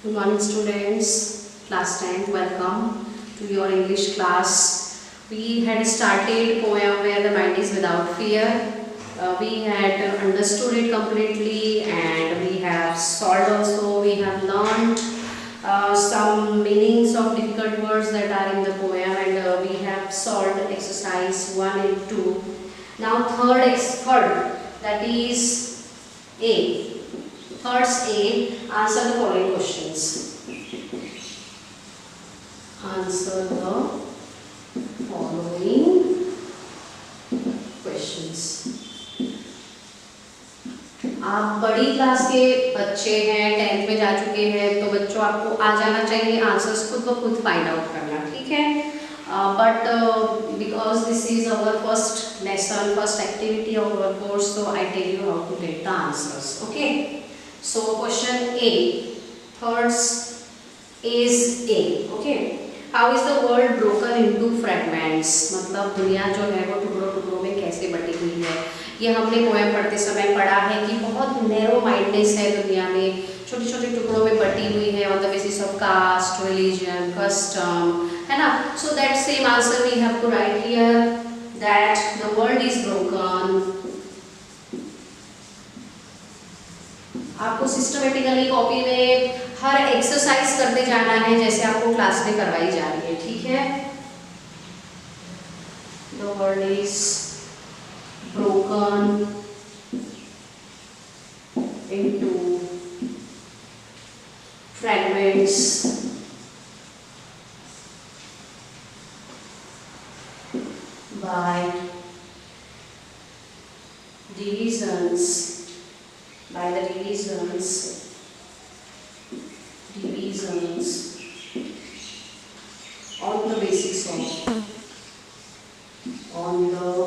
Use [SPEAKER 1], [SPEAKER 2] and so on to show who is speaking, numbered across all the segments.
[SPEAKER 1] Good morning students, class 10th, welcome to your English class. We had started poem Where the Mind is Without Fear. We had understood it completely and we have solved also. We have learned some meanings of difficult words that are in the poem and we have solved exercise 1 and 2. Now third that is A. First A, answer the following questions. Answer the following questions. आप बड़ी class के बच्चे हैं, 10th में जा चुके हैं, तो बच्चों आपको आ जाना चाहिए आंसर्स खुद ब खुद फाइंड आउट करना, ठीक है? But because this is our first lesson, first activity of our course, so I tell you how to get the answers. Okay? So question A, third is A. Okay. How is the world broken into fragments? मतलब दुनिया जो है वो टुकड़ों टुकड़ों में कैसे बटी हुई है? ये हमने पोएम पढ़ते समय पढ़ा है कि बहुत नैरो माइंडनेस है दुनिया में, छोटे छोटे टुकड़ों में बटी हुई है on the basis of caste, religion, custom, है ना? So that same answer we have to write here that the world is broken. आपको सिस्टमेटिकली कॉपी में हर एक्सरसाइज करते जाना है जैसे आपको क्लास में करवाई जा रही है, ठीक है? The world is broken into fragments by divisions on the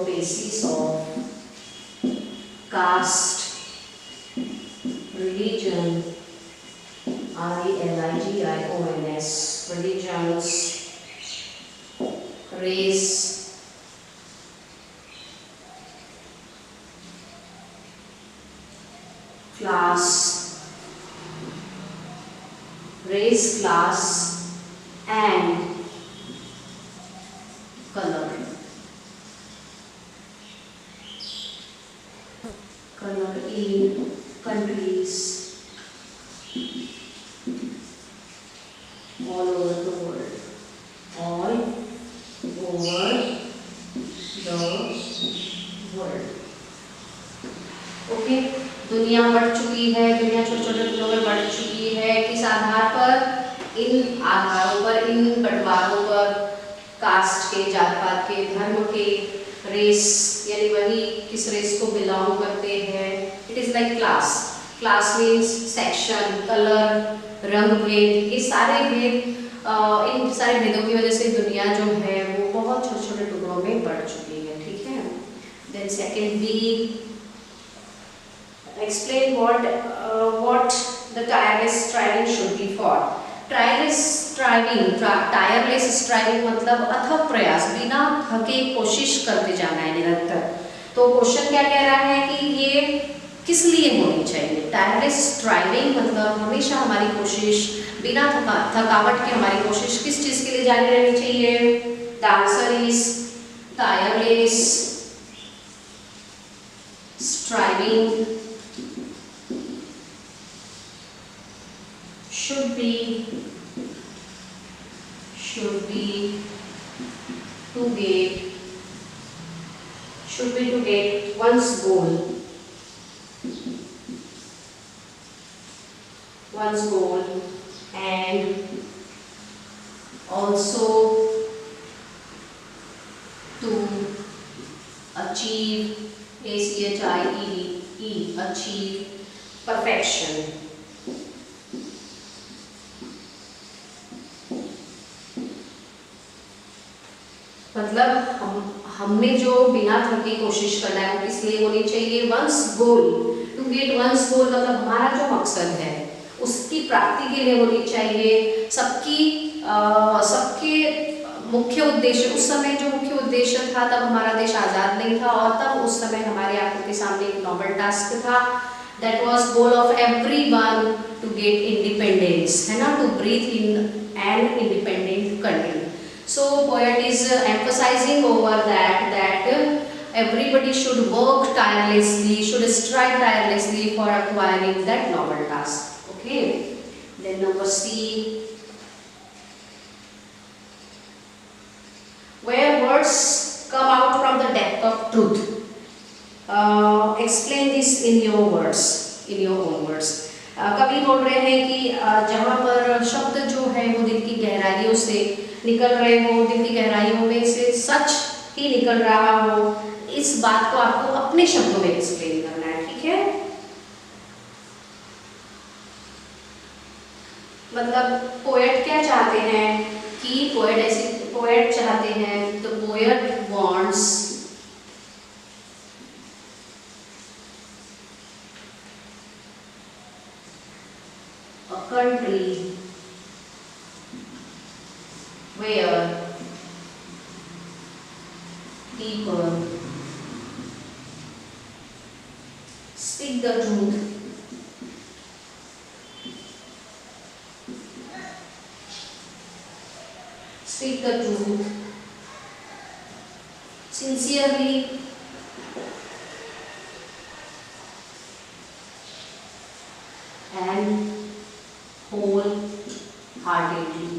[SPEAKER 1] basis of caste, religion, religions, religions, race, class and color. Color in countries all over the world. All over the world. Okay, दुनिया बढ़ चुकी है, दुनिया छोटे छोटे टुकड़ों में बढ़ चुकी है. किस आधार पर? इन आधारों पर, इन बंटवारों पर, कास्ट के, जात पात के, धर्म के, रेस यानी वही किस रेस को बिलोंग करते हैं. It is like class. Class means section, colour, रंग भेद. ये सारे भेद, इन सारे भेदों की वजह से दुनिया जो है वो बहुत छोटे छोटे टुकड़ों में बढ़ चुकी है, ठीक है? Then second B, explain what the tireless striving should be for. tireless striving मतलब अथक प्रयास, बिना थके कोशिश करते जाना है निरंतर. तो क्वेश्चन क्या कह रहा है कि ये किस लिए होनी चाहिए? tireless striving मतलब हमेशा हमारी कोशिश बिना थकावट के, हमारी कोशिश किस चीज के लिए जारी रहनी चाहिए? The answer is tireless striving should be to get one's goal and also to achieve achieve perfection. मतलब हमने जो बिना थके कोशिश करना है वो किस लिए होनी चाहिए? One's goal, to get one's goal मतलब हमारा जो मकसद है उसकी प्राप्ति के लिए होनी चाहिए. सबके मुख्य उद्देश्य, उस समय जो मुख्य उद्देश्य था, तब हमारा देश आज़ाद नहीं था और तब उस समय हमारे आंखों के सामने एक नोबल टास्क था that was goal of everyone to get independence, है ना, to breathe in an independent country. So poet is emphasizing over that everybody should work tirelessly, should strive tirelessly for acquiring that noble task. Okay, then number C, where words come out from the depth of truth. Explain this in your words, in your own words. कवि बोल रहे हैं कि जहाँ पर शब्द जो है वो दिल की गहराइयों से निकल रहे हो, दिल की गहराइयों में से सच ही निकल रहा हो, इस बात को आपको अपने शब्दों में एक्सप्लेन करना है, ठीक है। मतलब पोएट क्या चाहते हैं कि पोएट चाहते हैं, the poet wants a country where people speak the truth, sincerely, and wholeheartedly.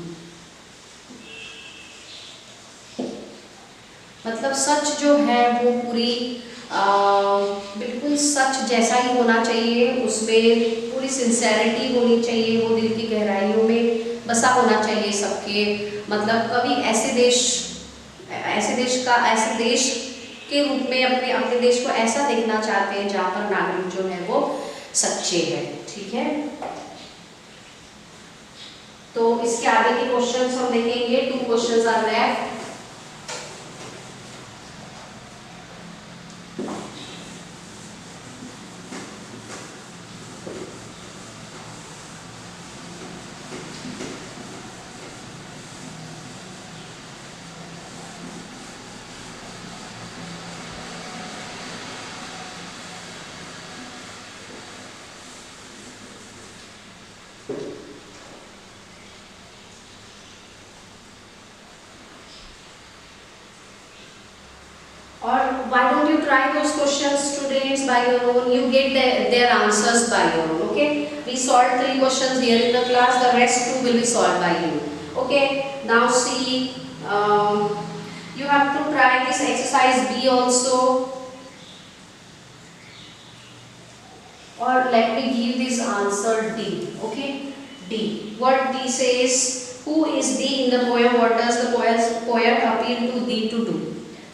[SPEAKER 1] मतलब सच जो है वो पूरी बिल्कुल सच जैसा ही होना चाहिए, उसमें पूरी सिंसेरिटी होनी चाहिए, वो दिल की गहराइयों में बसा होना चाहिए सबके। मतलब कभी ऐसे देश के रूप में अपने देश को ऐसा देखना चाहते हैं जहाँ पर नागरिक जो है वो सच्चे हैं, ठीक है। तो इसके आगे के क्वेश्चंस हम देखेंगे, 2 questions are left. Or why don't you try those questions, students, by your own? You get their answers by your own. Okay, we solved 3 questions here in the class, the rest 2 will be solved by you. Okay, now see, you have to try this exercise B also, or let me give this answer D. Okay, D, what D says, who is D in the poem, what does the poet appeal to D to do?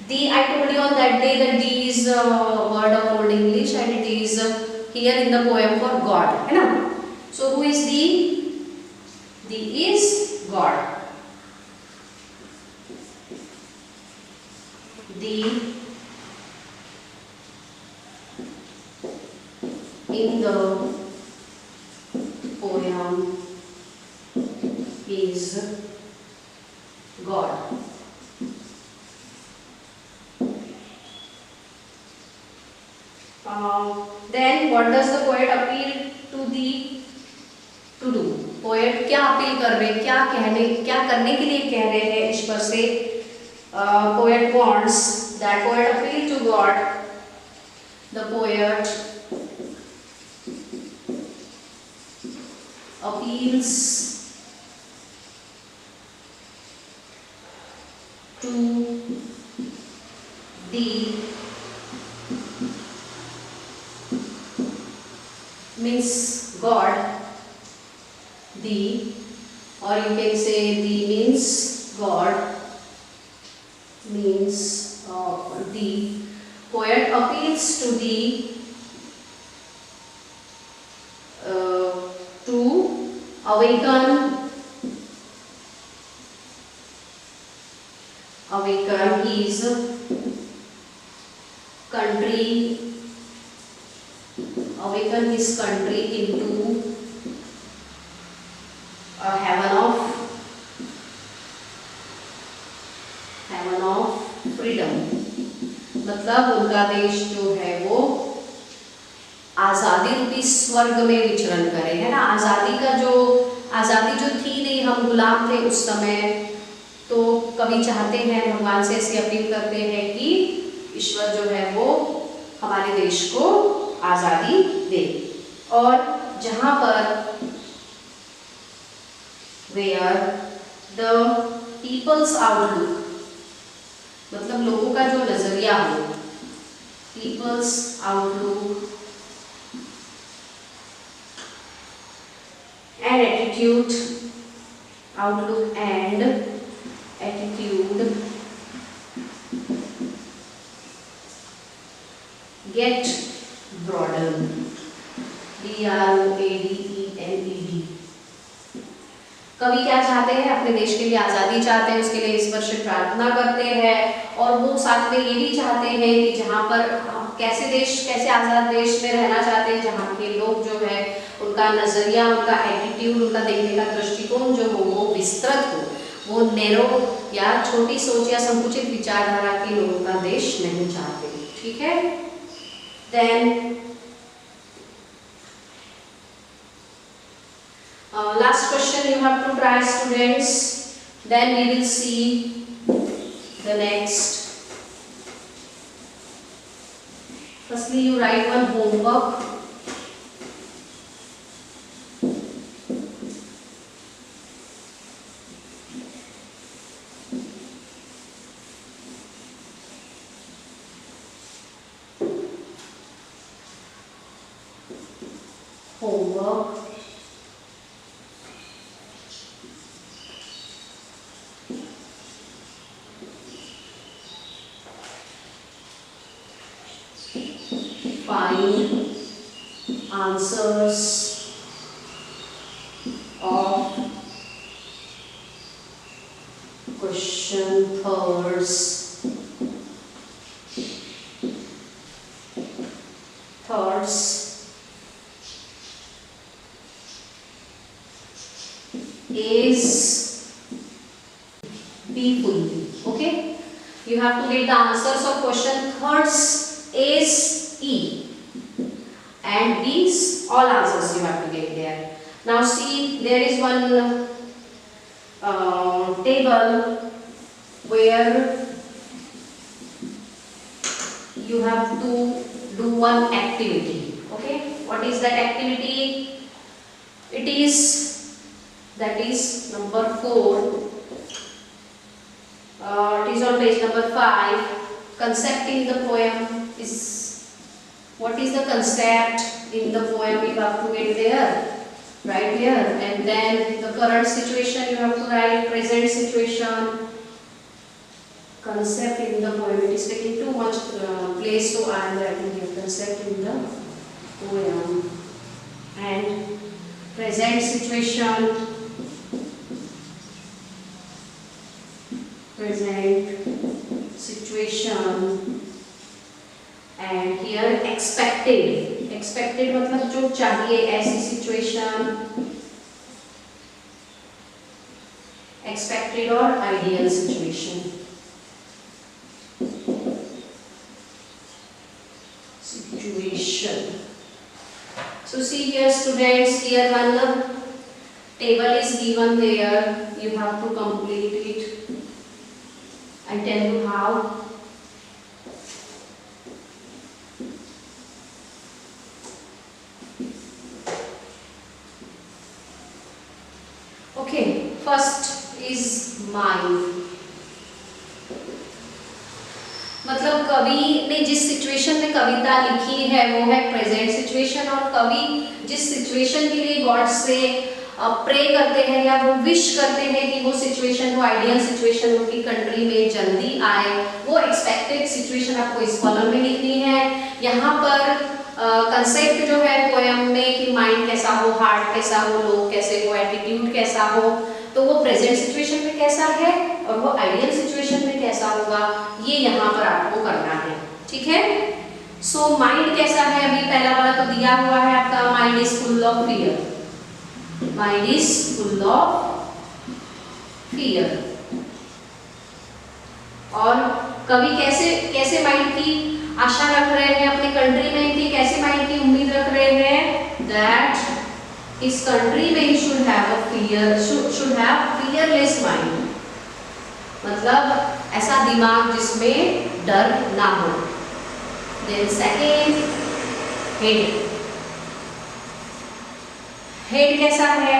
[SPEAKER 1] D, I told you on that day that D is a word of Old English and it is here in the poem for God, है ना? So who is D? D is God. D in the poem is God. Then what does the poet appeal to thee to do? Poet क्या appeal कर रहे हैं, क्या करने के लिए कह रहे हैं ईश्वर से? Poet wants, that poet appeal to God. The poet appeals to thee, means God, thee, or you can say thee means God, means thee. Poet appeals to thee to awaken his country, awaken his country into a heaven of freedom. मतलब उनका देश जो है वो आज़ादी रूपी स्वर्ग में विचरण करें, है ना। आज़ादी जो थी नहीं, हम गुलाम थे उस समय, तो कवि चाहते हैं, भगवान से ऐसी अपील करते हैं कि ईश्वर जो है वो हमारे देश को आज़ादी दे। और जहाँ पर where the people's outlook, मतलब लोगों का जो नजरिया हो, people's outlook and attitude, outlook and attitude get broadened, BROADENED। कवि क्या चाहते हैं, अपने देश के लिए आज़ादी चाहते हैं, उसके लिए ईश्वर से प्रार्थना करते हैं, और वो साथ में ये भी चाहते हैं कि जहाँ पर कैसे आज़ाद देश में रहना चाहते हैं, जहाँ के लोग जो है उनका नज़रिया, उनका एटीट्यूड, उनका देखने का दृष्टिकोण जो हो वो विस्तृत हो, वो नैरो या छोटी सोच या संकुचित विचारधारा के लोगों का देश नहीं चाहते। ठीक है। Then last question you have to try, students, then we will see the next. Firstly, you write one homework. Find answers of question thirds is be full. Okay, you have to get the answers of question thirds is E and B's, all answers you have to get there. Now see, there is one table where you have to do one activity. Okay, what is that activity? It is, that is number 4. It is on page number 5. Concept in the poem is, what is the concept in the poem? You have to get there, right here, and then the current situation you have to write, present situation. Concept in the poem, it is taking too much place, so I am writing here concept in the poem. And present situation, and here expected मतलब जो चाहिए ऐसी situation, expected और ideal situation. So see here students, here one table is given there, you have to complete it. I tell you how. Okay, first is mind. मतलब कवि ने जिस situation में कविता लिखी है वो है प्रेजेंट सिचुएशन, और कवि जिस सिचुएशन के लिए गॉड से प्रे करते हैं या वो विश करते हैं कि वो सिचुएशन, वो आइडियल सिचुएशन उनकी कंट्री में जल्दी आए, वो एक्सपेक्टेड सिचुएशन आपको इस कॉलम में लिखनी है। यहाँ पर कंसेप्ट जो है पोएम में कि माइंड कैसा हो, हार्ट कैसा हो, लोग कैसे हो, एटीट्यूड कैसा हो, तो वो प्रेजेंट सिचुएशन में कैसा है और वो आइडियल सिचुएशन में कैसा होगा, ये यहाँ पर आपको करना है। ठीक है। सो माइंड कैसा है, अभी पहला वाला तो दिया हुआ है आपका, mind is full of fear, mind is full of fear. और कवि कैसे माइंड की आशा रख रहे हैं अपने कंट्री में कि कैसे माइंड की उम्मीद रख रहे हैं दैट इस कंट्री में शुड हैव फियरलेस माइंड, मतलब ऐसा दिमाग जिसमें डर ना हो। Then second, head. हेड कैसा है?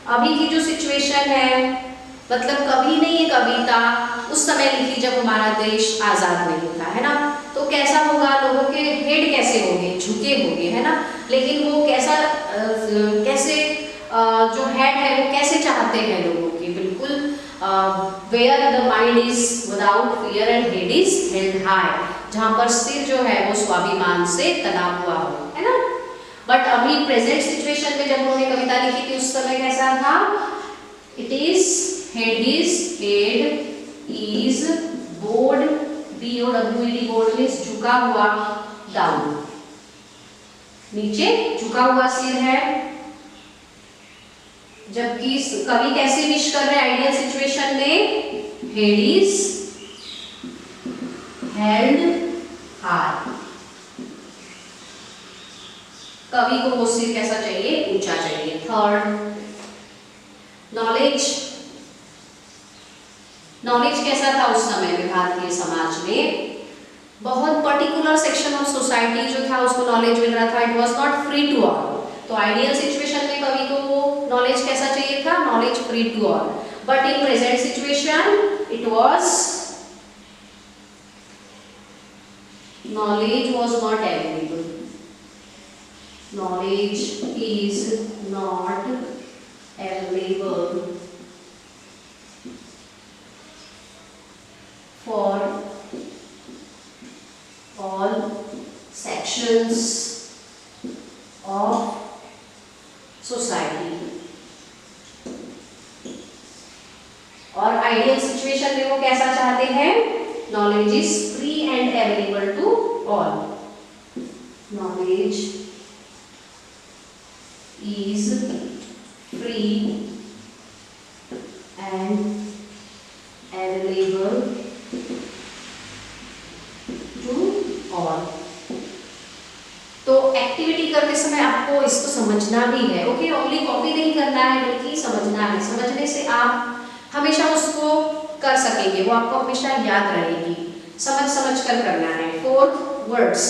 [SPEAKER 1] अभी की जो सिचुएशन है, मतलब कभी नहीं ये कविता उस समय लिखी जब हमारा देश आजाद नहीं था, है ना, तो कैसा होगा, लोगों के हेड कैसे होंगे, झुके होंगे, है ना, लेकिन वो कैसे जो हेड है वो कैसे चाहते हैं लोगों की, बिल्कुल where the mind is without fear and head is held high, जहां पर सिर जो है वो स्वाभिमान से तना हुआ हो, है ना। बट अभी प्रेजेंट सिचुएशन में जब उन्होंने कविता लिखी थी उस समय कैसा था? It is head is board, BOWED, board means झुका हुआ, डाउन, नीचे झुका हुआ सिर है। जबकि कवि कैसे विश कर रहे हैं आइडियल सिचुएशन में? हेड इज हेल्ड हाई, कवि को वो सिर कैसा चाहिए? ऊंचा चाहिए। थर्ड, नॉलेज कैसा था उस समय में भारतीय समाज में? बहुत पर्टिकुलर सेक्शन ऑफ सोसाइटी जो था उसको नॉलेज मिल रहा था, it was not free to all. तो आइडियल सिचुएशन में कवि को वो नॉलेज कैसा चाहिए था? Knowledge free to all. But in present situation it was knowledge was not available. Knowledge is not available for all sections of society. और ideal situation में वो कैसा चाहते हैं? Knowledge is free and available to all. Knowledge is free and available to all. तो activity करते समय आपको इसको समझना भी है, ओके, ओनली कॉपी नहीं करना है बल्कि समझना है। समझने से आप हमेशा उसको कर सकेंगे, वो आपको हमेशा याद रहेगी। समझ कर करना है। Fourth, words.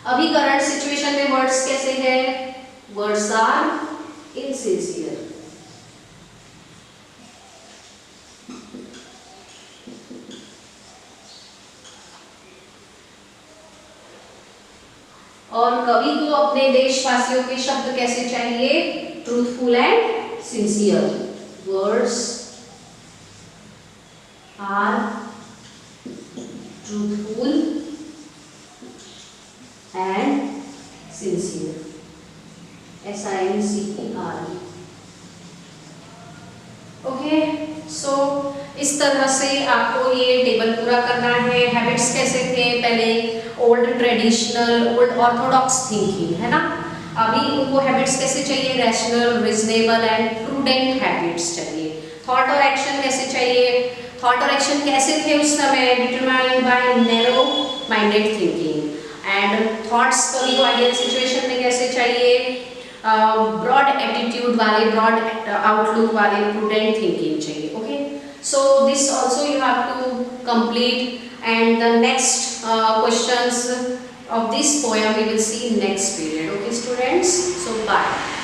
[SPEAKER 1] अभी करंट सिचुएशन में वर्ड्स कैसे हैं? Words are insincere. और कवि को अपने देशवासियों के शब्द कैसे चाहिए? Truthful and sincere. Words are truthful and sincere. SINCER। Okay, so इस तरह से आपको ये टेबल पूरा करना है। हैबिट्स कैसे थे? पहले old traditional, old orthodox thinking, है ना। अभी उनको हैबिट्स कैसे चाहिए? Rational, reasonable and prudent habits चाहिए। थॉट और एक्शन कैसे चाहिए? थॉट और एक्शन कैसे थे उस समय? Determined by narrow minded thinking. And thoughts कभी आइडियल सिचुएशन में कैसे चाहिए? ब्रॉड एटीट्यूड वाले, ब्रॉड आउटलुक वाले, प्रूडेंट थिंकिंग चाहिए। Okay, so this also you have to complete, and the next questions of this poem we will see in next period. Okay students, so bye.